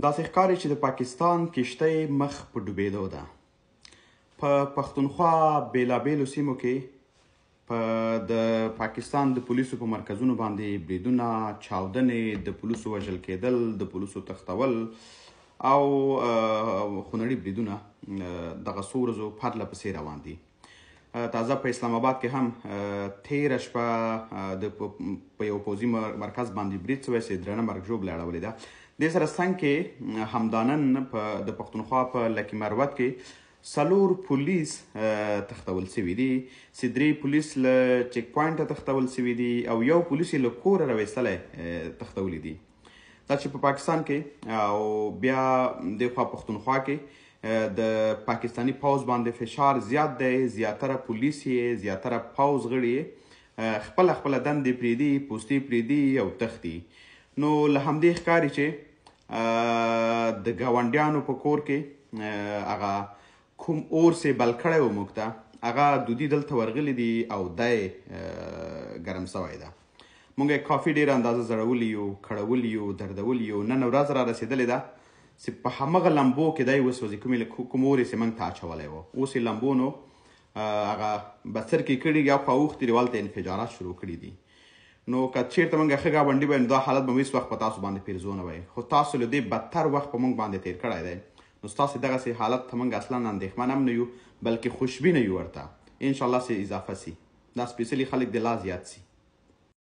داسې ښکاري چې د پاکستان کشتۍ مخ په ډوبېدو ده. په پښتونخوا بېلابېلو سیمو کې د پاکستان د پولیسو په مرکزونو باندې بریدونه، چاودنې، د پولیسو وژل کېدل، د پولیسو تښتول او خونړي بریدونه دغه څو ورځو پرله پسې روان دي. تازه په اسلام آباد کې هم تېره شپه په یو پوځي مرکز باندې برید شوی چې درنه مرګ ژوبله اړولې ده. دې سره څنګ کې همدانن د پښتونخوا په لکي مروت کې 4 پولیس تښتول سوي دي، چې 3 پولیس له چیک پوینټه تښتول سوي دي او یو پولیس یې له کوره راویستلی تښتولی دي. دا چې په پاکستان کې او بیا دخوا پښتونخوا کې د پاکستاني پوځ باندې فشار زیات دی. زیاتره پولیس یې، زیاتره پوځ غړي یې خپله دندې پرېږدي، پوستې پرېږدي او تښتي. نو له همدې ښکاري چې د ګاونډیانو په کور کې هغه کوم اور سې بل کړی و موږ ته، هغه دودي دلته ورغلی دي او دی ګرم سوی ده. موږ یې کافي ډېره اندازه زړولی یو، کړولی یو، دردولی یو. نن ورځ را رسېدلې ده چې په همغه لمبو کې دی وسوځي، کوم اور یې چې موږ ته اچولی و. اوس یې لمبو نو هغه بڅرکې کړي یا خوا اوښتي دي، هلته انفجارات شروع کړي دي. نو که چېرته موږ ښه ګاونډي وای نو دا حالت به مو هېڅ وخت په تاسو باندې پیرزو نه وای، خو تاسو له دې بدتر وخت په موږ باندې تېر کړی دی. نو ستاسې دغسې حالت ته موږ اصلا اندېښمن هم نه یو، بلکې خوشبینه یو ورته. انشاءالله چې اضافه سي، دا سپېڅلي خلک د لا زیات سي.